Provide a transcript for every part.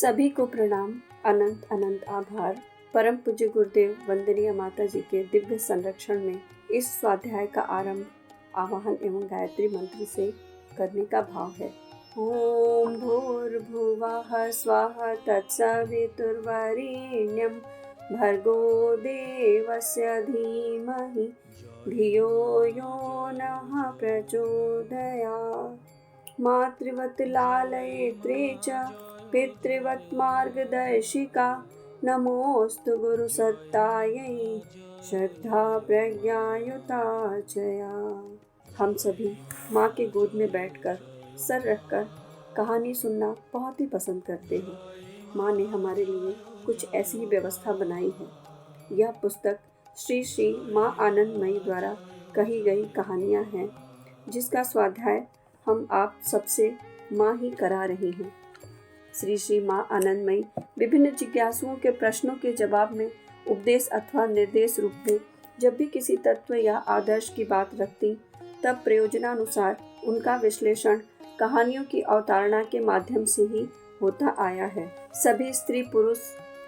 सभी को प्रणाम, अनंत अनंत आभार। परम पूज्य गुरुदेव वंदनीय माता जी के दिव्य संरक्षण में इस स्वाध्याय का आरंभ आवाहन एवं गायत्री मंत्र से करने का भाव है। ओम भूर्भुवः स्वः तत्सवितुर्वरेण्यं भर्गो देवस्य धीमहि धियो यो नः प्रचोदयात्। मातृवत् लालयित्रे च पितृवत् मार्गदर्शिका नमोस्तु गुरुसत्तायै श्रद्धा प्रज्ञायुता चया। हम सभी माँ के गोद में बैठकर सर रखकर कहानी सुनना बहुत ही पसंद करते हैं। माँ ने हमारे लिए कुछ ऐसी ही व्यवस्था बनाई है। यह पुस्तक श्री श्री माँ आनंदमयी द्वारा कही गई कहानियाँ हैं, जिसका स्वाध्याय हम आप सबसे माँ ही करा रही हैं। श्री श्री माँ आनंदमयी विभिन्न जिज्ञासुओं के प्रश्नों के जवाब में उपदेश अथवा निर्देश रूप में जब भी किसी तत्व या आदर्श की बात रखती, तब प्रयोजनानुसार उनका विश्लेषण कहानियों की अवतारणा के माध्यम से ही होता आया है। सभी स्त्री पुरुष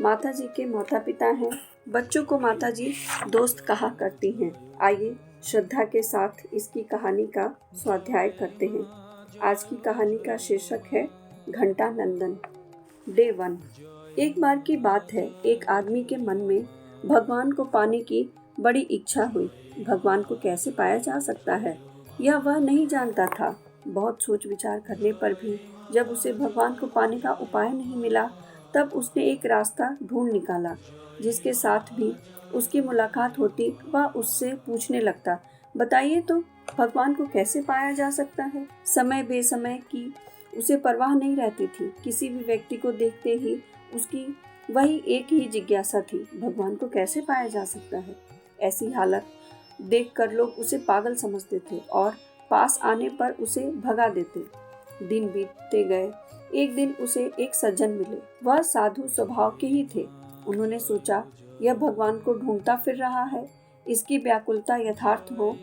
माता जी के माता पिता हैं। बच्चों को माता जी दोस्त कहा करती हैं। आइए श्रद्धा के साथ इसकी कहानी का स्वाध्याय करते हैं। आज की कहानी का शीर्षक है घंटा नंदन। डे 1। एक बार की बात है, एक आदमी के मन में भगवान को पाने की बड़ी इच्छा हुई। भगवान को कैसे पाया जा सकता है, यह वह नहीं जानता था। बहुत सोच विचार करने पर भी जब उसे भगवान को पाने का उपाय नहीं मिला, तब उसने एक रास्ता ढूंढ निकाला। जिसके साथ भी उसकी मुलाकात होती, वह उससे पूछने लगता, बताइए तो भगवान को कैसे पाया जा सकता है। समय बेसमय की उसे परवाह नहीं रहती थी। किसी भी व्यक्ति को देखते ही उसकी वही एक ही जिज्ञासा थी, भगवान को कैसे पाया जा सकता है। ऐसी हालत देखकर लोग उसे पागल समझते थे और पास आने पर उसे भगा देते। दिन बीतते गए। एक दिन उसे एक सज्जन मिले। वह साधु स्वभाव के ही थे। उन्होंने सोचा, यह भगवान को ढूंढता फिर रहा है, इसकी व्याकुलता यथार्थ हो।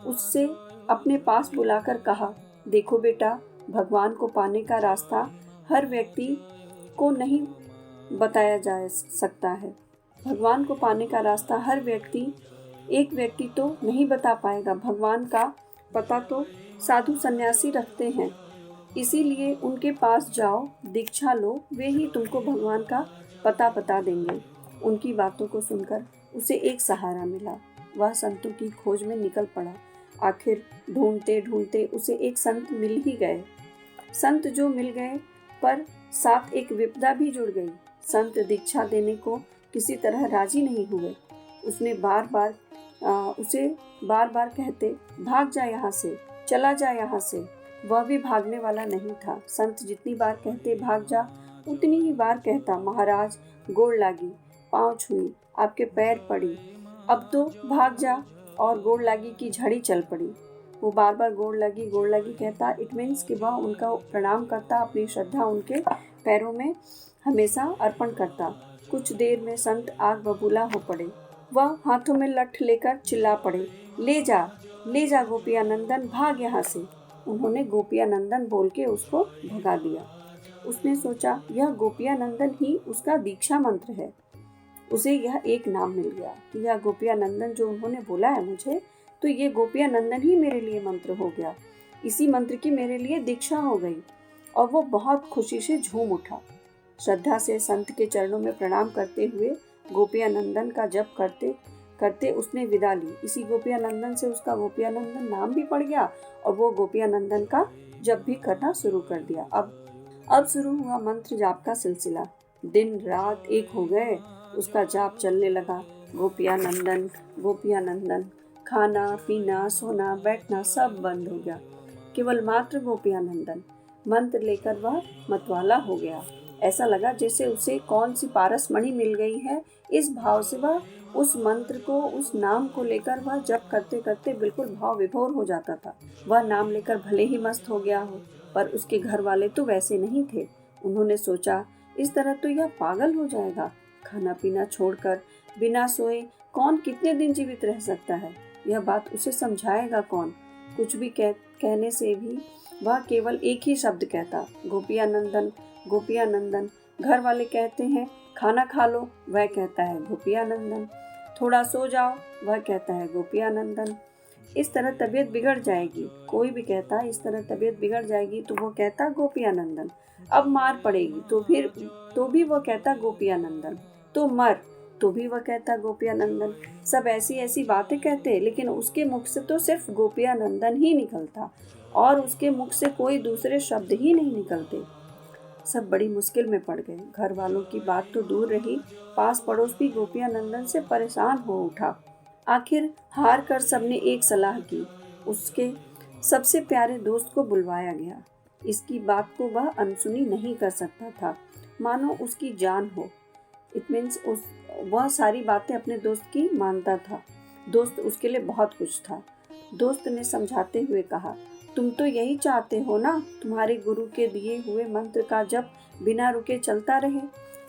उससे अपने पास बुलाकर कहा, देखो बेटा, भगवान को पाने का रास्ता हर व्यक्ति को नहीं बताया जा सकता है। भगवान को पाने का रास्ता एक व्यक्ति तो नहीं बता पाएगा। भगवान का पता तो साधु सन्यासी रखते हैं, इसीलिए उनके पास जाओ, दीक्षा लो, वे ही तुमको भगवान का पता बता देंगे। उनकी बातों को सुनकर उसे एक सहारा मिला। वह संतों की खोज में निकल पड़ा। आखिर ढूंढते ढूंढते उसे एक संत मिल ही गए। संत जो मिल गए, पर साथ एक विपदा भी जुड़ गई। संत दीक्षा देने को किसी तरह राजी नहीं हुए। उसे बार बार कहते, भाग जा यहाँ से, चला जा यहाँ से। वह भी भागने वाला नहीं था। संत जितनी बार कहते भाग जा, उतनी ही बार कहता, महाराज गोड़ लागी, पाँव छुई, आपके पैर पड़ी, अब तो भाग जा, और गोड़ लागी की झड़ी चल पड़ी। वो बार बार गोड़ लगी कहता। इट मीन्स कि वह उनका प्रणाम करता, अपनी श्रद्धा उनके पैरों में हमेशा अर्पण करता। कुछ देर में संत आग बबूला हो पड़े। वह हाथों में लठ लेकर चिल्ला पड़े, ले जा गोपियानंदन, भाग यहाँ से। उन्होंने गोपियानंदन बोल के उसको भगा दिया। उसने सोचा, यह गोपियानंदन ही उसका दीक्षा मंत्र है। उसे यह एक नाम मिल गया कि यह गोपियानंदन जो उन्होंने बोला है मुझे, तो ये गोपियानंदन ही मेरे लिए मंत्र हो गया। इसी मंत्र की मेरे लिए दीक्षा हो गई। और वो बहुत खुशी से झूम उठा। श्रद्धा से संत के चरणों में प्रणाम करते हुए गोपियानंदन का जप करते करते उसने विदा ली। इसी गोपियानंदन से उसका गोपियानंदन नाम भी पड़ गया और वो गोपियानंदन का जप भी करना शुरू कर दिया। अब शुरू हुआ मंत्र जाप का सिलसिला। दिन रात एक हो गए, उसका जाप चलने लगा। गोपियानंदन गोपियानंदन। खाना पीना सोना बैठना सब बंद हो गया। केवल मात्र गोपियानंदन। मंत्र लेकर वह मतवाला हो गया। ऐसा लगा जैसे उसे कौन सी पारस मणि मिल गई है। इस भाव से वह उस मंत्र को, उस नाम को लेकर वह जप करते करते बिल्कुल भाव विभोर हो जाता था। वह नाम लेकर भले ही मस्त हो गया हो, पर उसके घर वाले तो वैसे नहीं थे। उन्होंने सोचा, इस तरह तो यह पागल हो जाएगा। खाना पीना छोड़कर बिना सोए कौन कितने दिन जीवित रह सकता है। यह बात उसे समझाएगा कौन। कुछ भी कहने से भी वह केवल एक ही शब्द कहता, गोपियानंदन गोपियानंदन। घर वाले कहते हैं खाना खा लो, वह कहता है गोपिया नंदन। थोड़ा सो जाओ, वह कहता है गोपिया नंदन। इस तरह तबीयत बिगड़ जाएगी, कोई भी कहता इस तरह तबीयत बिगड़ जाएगी तो वो कहता गोपिया नंदन। अब मार पड़ेगी तो भी वो कहता गोपिया नंदन। तो मर तो भी वह कहता गोपिया नंदन। सब ऐसी ऐसी बातें कहते, लेकिन उसके मुख से तो सिर्फ गोपिया नंदन ही निकलता और उसके मुख से कोई दूसरे शब्द ही नहीं निकलते। सब बड़ी मुश्किल में पड़ गए। घर वालों की बात तो दूर रही, पास पड़ोस भी गोपिया नंदन से परेशान हो उठा। आखिर हार कर सबने एक सलाह की, उसके सबसे प्यारे दोस्त को बुलवाया गया। इसकी बात को वह अनसुनी नहीं कर सकता था, मानो उसकी जान हो। इट मीन्स वह सारी बातें अपने दोस्त की मानता था। दोस्त उसके लिए बहुत कुछ था। दोस्त ने समझाते हुए कहा, तुम तो यही चाहते हो ना, तुम्हारे गुरु के दिए हुए मंत्र का जप बिना रुके चलता रहे।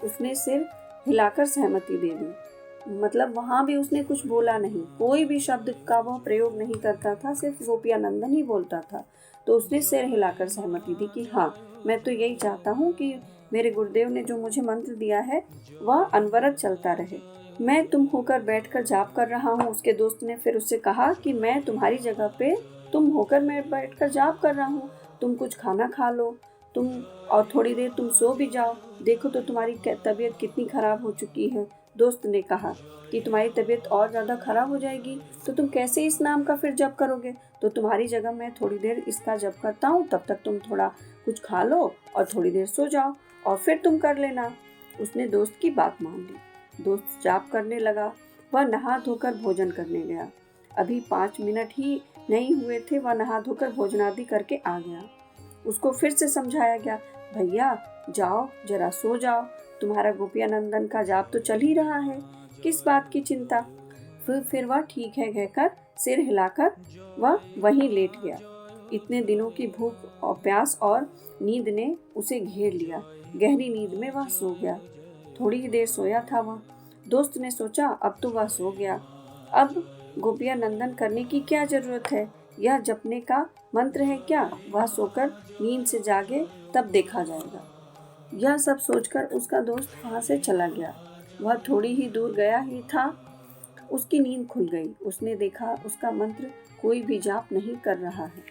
उसने सिर हिलाकर सहमति दे दी। मतलब वहाँ भी उसने कुछ बोला नहीं, कोई भी शब्द का वह प्रयोग नहीं करता था, सिर्फ गोपिया नंदन ही बोलता था। तो उसने सिर हिलाकर सहमति दी कि हाँ, मैं तो यही चाहता हूँ कि मेरे गुरुदेव ने जो मुझे मंत्र दिया है वह अनवरत चलता रहे। मैं तुम होकर बैठकर जाप कर रहा हूँ। उसके दोस्त ने फिर उससे कहा कि मैं तुम्हारी जगह पे तुम होकर मैं बैठकर जाप कर रहा हूँ, तुम कुछ खाना खा लो, तुम और थोड़ी देर तुम सो भी जाओ, देखो तो तुम्हारी तबीयत कितनी खराब हो चुकी है। दोस्त ने कहा कि तुम्हारी तबीयत और ज़्यादा खराब हो जाएगी तो तुम कैसे इस नाम का फिर जप करोगे, तो तुम्हारी जगह मैं थोड़ी देर इसका जप करता हूँ, तब तक तुम थोड़ा कुछ खा लो और थोड़ी देर सो जाओ और फिर तुम कर लेना। उसने दोस्त की बात मान ली। दोस्त जाप करने लगा। वह नहा धोकर भोजन करने गया। अभी 5 मिनट ही नहीं हुए थे, वह नहा धोकर भोजनादि करके आ गया। उसको फिर से समझाया गया, भैया जाओ जरा सो जाओ, तुम्हारा गोपिया नंदन का जाप तो चल ही रहा है, किस बात की चिंता। फिर वह ठीक है कहकर सिर हिलाकर वह वहीं लेट गया। इतने दिनों की भूख और प्यास और नींद ने उसे घेर लिया। गहरी नींद में वह सो गया। थोड़ी ही देर सोया था वह। दोस्त ने सोचा अब तो वह सो गया, अब गोपिया नंदन करने की क्या जरूरत है, यह जपने का मंत्र है क्या, वह सोकर नींद से जागे तब देखा जाएगा। यह सब सोचकर उसका दोस्त वहां से चला गया। वह थोड़ी ही दूर गया ही था, उसकी नींद खुल गई। उसने देखा उसका मंत्र कोई भी जाप नहीं कर रहा है।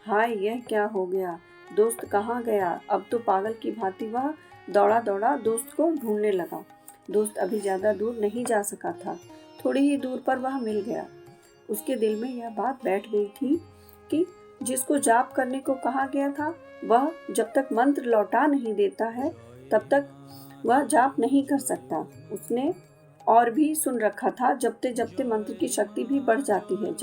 हाय, यह क्या हो गया, दोस्त कहाँ गया। अब तो पागल की भांति वह दौड़ा दौड़ा दोस्त को ढूंढने लगा। दोस्त अभी ज्यादा दूर नहीं जा सका था, थोड़ी ही दूर पर वह मिल गया। उसके दिल में यह बात बैठ गई थी कि जिसको जाप करने को कहा गया था वह जब तक मंत्र लौटा नहीं देता है तब तक वह जाप नहीं कर सकता। उसने और भी सुन रखा था, जपते जपते मंत्र की शक्ति भी बढ़ जाती है,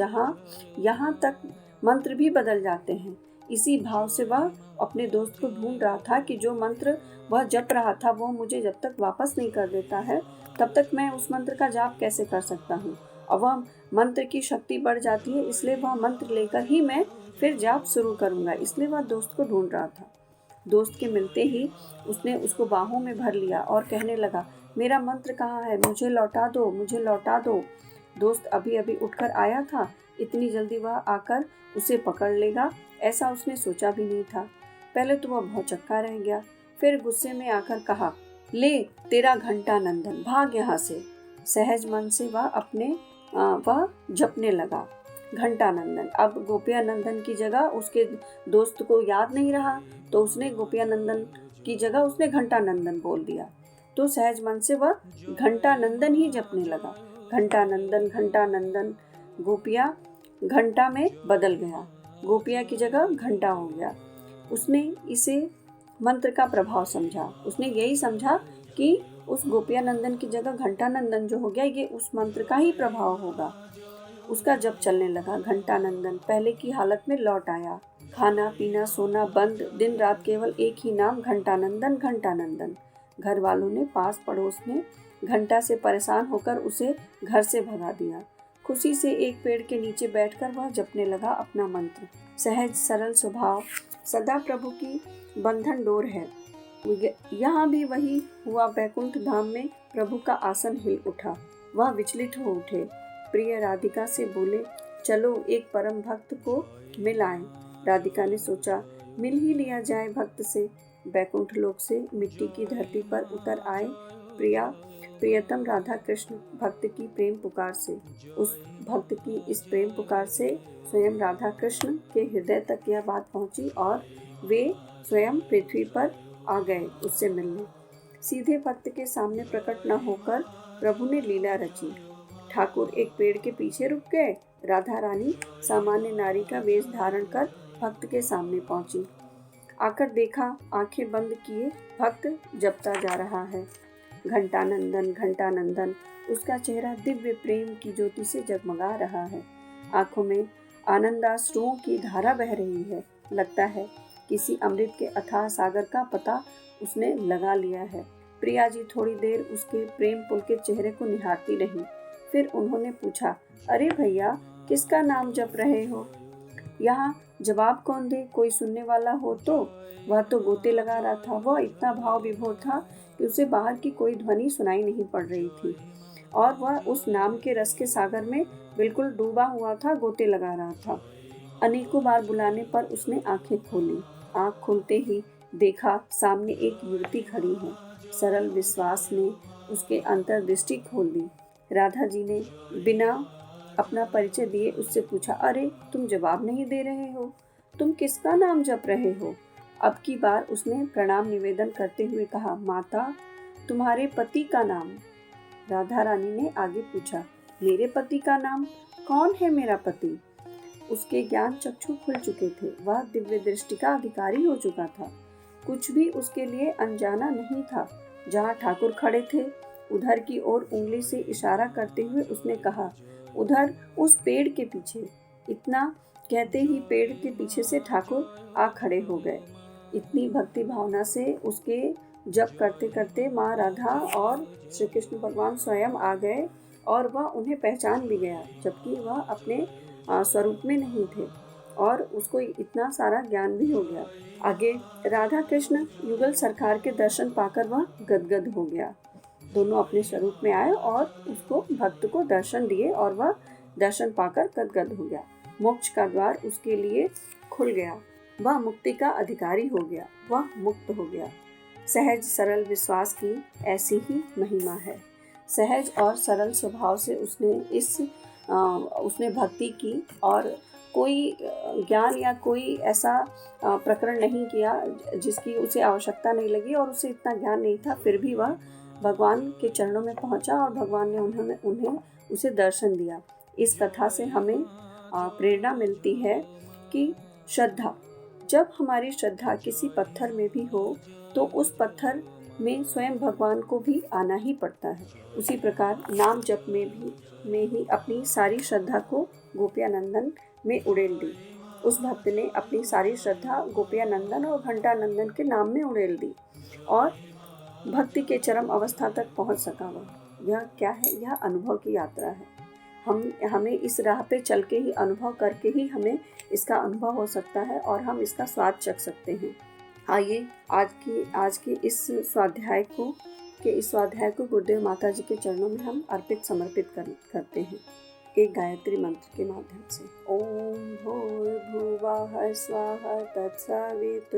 यहाँ तक मंत्र भी बदल जाते हैं। इसी भाव से वह अपने दोस्त को ढूंढ रहा था कि जो मंत्र वह जप रहा था वो मुझे जब तक वापस नहीं कर देता है तब तक मैं उस मंत्र का जाप कैसे कर सकता हूँ। और वह मंत्र की शक्ति बढ़ जाती है, इसलिए वह मंत्र लेकर ही मैं फिर जाप शुरू करूँगा। इसलिए वह दोस्त को ढूंढ रहा था। दोस्त के मिलते ही उसने उसको बाहों में भर लिया और कहने लगा, मेरा मंत्र कहाँ है, मुझे लौटा दो, मुझे लौटा दो। दोस्त अभी अभी उठकर आया था, इतनी जल्दी वह आकर उसे पकड़ लेगा ऐसा उसने सोचा भी नहीं था। पहले तो वह भौचक्का रह गया, फिर गुस्से में आकर कहा, ले तेरा घंटा नंदन, भाग यहाँ से। सहज मन से वह जपने लगा घंटा नंदन। अब गोपिया नंदन की जगह उसके दोस्त को याद नहीं रहा तो उसने गोपिया नंदन की जगह उसने घंटा नंदन बोल दिया। तो सहज मन से वह घंटा नंदन ही जपने लगा। घंटा नंदन गोपिया घंटा में बदल गया, गोपिया की जगह घंटा हो गया। उसने इसे मंत्र का प्रभाव समझा। उसने यही समझा कि उस गोपिया नंदन की जगह घंटा नंदन जो हो गया ये उस मंत्र का ही प्रभाव होगा। उसका जप चलने लगा। घंटा नंदन पहले की हालत में लौट आया। खाना पीना सोना बंद, दिन रात केवल एक ही नाम, घंटा नंदन घंटा नंदन। घर वालों ने पास पड़ोस ने घंटा से परेशान होकर उसे घर से भगा दिया। खुशी से एक पेड़ के नीचे बैठकर वह जपने लगा अपना मंत्र। सहज सरल स्वभाव, सदा प्रभु की बंधन डोर है। यहाँ भी वही हुआ। बैकुंठ धाम में प्रभु का आसन हिल उठा। वह विचलित हो उठे। प्रिय राधिका से बोले, चलो एक परम भक्त को मिल आए। राधिका ने सोचा, मिल ही लिया जाए भक्त से। बैकुंठ लोक से मिट्टी की धरती पर उतर आए प्रियतम राधा कृष्ण भक्त की प्रेम पुकार से, उस भक्त की इस प्रेम पुकार से स्वयं राधा कृष्ण के हृदय तक यह बात पहुंची और वे स्वयं पृथ्वी पर आ गए उससे मिलने। सीधे भक्त के सामने प्रकट न होकर प्रभु ने लीला रची। ठाकुर एक पेड़ के पीछे रुक गए। राधा रानी सामान्य नारी का वेश धारण कर भक्त के सामने पहुंची। आकर देखा, आंखें बंद किए भक्त जपता जा रहा है, घंटानंदन घंटानंदन। उसका चेहरा दिव्य प्रेम की ज्योति से जगमगा रहा है। आंखों में आनंदाश्रुओं की धारा बह रही है। लगता है किसी अमृत के अथाह सागर का पता उसने लगा लिया है। प्रिया जी थोड़ी देर उसके प्रेम पुलकित चेहरे को निहारती रही। फिर उन्होंने पूछा, अरे भैया, किसका नाम जप रहे हो? यहाँ जवाब कौन दे? कोई सुनने वाला हो तो? वह तो गोते लगा रहा था। वह इतना भाव विभोर था कि उसे बाहर की कोई ध्वनि सुनाई नहीं पड़ रही थी और वह उस नाम के रस के सागर में बिल्कुल डूबा हुआ था, गोते लगा रहा था। अनेकों बार बुलाने पर उसने आंखें खोली। आंख खोलते ही देखा सामने एक युवती खड़ी है। सरल विश्वास ने उसके अंतर्दृष्टि खोल दी। राधा जी ने बिना अपना परिचय दिए उससे पूछा, अरे तुम जवाब नहीं दे रहे हो, तुम किसका नाम जप रहे हो? अब की बार उसने प्रणाम निवेदन करते हुए कहा, माता, तुम्हारे पति का नाम? राधा रानी ने आगे पूछा, मेरे पति का नाम? कौन है मेरा पति? उसके ज्ञान चक्षु खुल चुके थे। वह दिव्य दृष्टि का अधिकारी हो चुका था। कुछ भी उसके लिए अनजाना नहीं था। जहाँ ठाकुर खड़े थे उधर की ओर उंगली से इशारा करते हुए उसने कहा, उधर उस पेड़ के पीछे। इतना कहते ही पेड़ के पीछे से ठाकुर आ खड़े हो गए। इतनी भक्ति भावना से उसके जप करते करते माँ राधा और श्री कृष्ण भगवान स्वयं आ गए और वह उन्हें पहचान भी गया, जबकि वह अपने स्वरूप में नहीं थे और उसको इतना सारा ज्ञान भी हो गया। आगे राधा कृष्ण युगल सरकार के दर्शन पाकर वह गदगद हो गया। दोनों अपने स्वरूप में आए और उसको भक्त को दर्शन दिए और वह दर्शन पाकर गदगद हो गया। मोक्ष का द्वार उसके लिए खुल गया। वह मुक्ति का अधिकारी हो गया। वह मुक्त हो गया। सहज सरल विश्वास की ऐसी ही महिमा है। सहज और सरल स्वभाव से उसने भक्ति की और कोई ज्ञान या कोई ऐसा प्रकरण नहीं किया जिसकी उसे आवश्यकता नहीं लगी और उसे इतना ज्ञान नहीं था, फिर भी वह भगवान के चरणों में पहुंचा और भगवान ने उन्हें उसे दर्शन दिया। इस कथा से हमें प्रेरणा मिलती है कि श्रद्धा, जब हमारी श्रद्धा किसी पत्थर में भी हो तो उस पत्थर में स्वयं भगवान को भी आना ही पड़ता है। उसी प्रकार नाम जप में ही अपनी सारी श्रद्धा को गोपियानंदन में उड़ेल दी। उस भक्त ने अपनी सारी श्रद्धा गोपियानंदन और घंटानंदन के नाम में उड़ेल दी और भक्ति के चरम अवस्था तक पहुंच सका। वह यह क्या है? यह अनुभव की यात्रा है। हमें इस राह पे चल के ही, अनुभव करके ही हमें इसका अनुभव हो सकता है और हम इसका स्वाद चख सकते हैं। आइए आज के इस स्वाध्याय को गुरुदेव माता जी के चरणों में हम समर्पित करते हैं एक गायत्री मंत्र के माध्यम से। ओम भूर्भुवः स्वः तत्सवितुर्वरेण्यं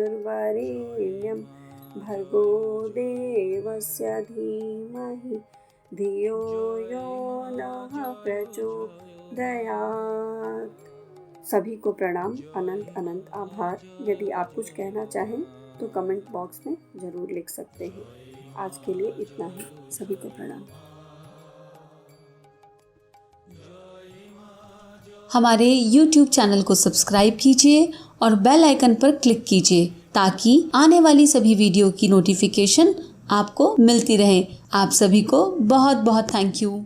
भर्गो देवस्य धीमहि धियो यो नः प्रचोदयात्। सभी को प्रणाम, अनंत अनंत आभार। यदि आप कुछ कहना चाहें तो कमेंट बॉक्स में ज़रूर लिख सकते हैं। आज के लिए इतना ही। सभी को प्रणाम। हमारे YouTube चैनल को सब्सक्राइब कीजिए और बेल आइकन पर क्लिक कीजिए ताकि आने वाली सभी वीडियो की नोटिफिकेशन आपको मिलती रहे। आप सभी को बहुत बहुत थैंक यू।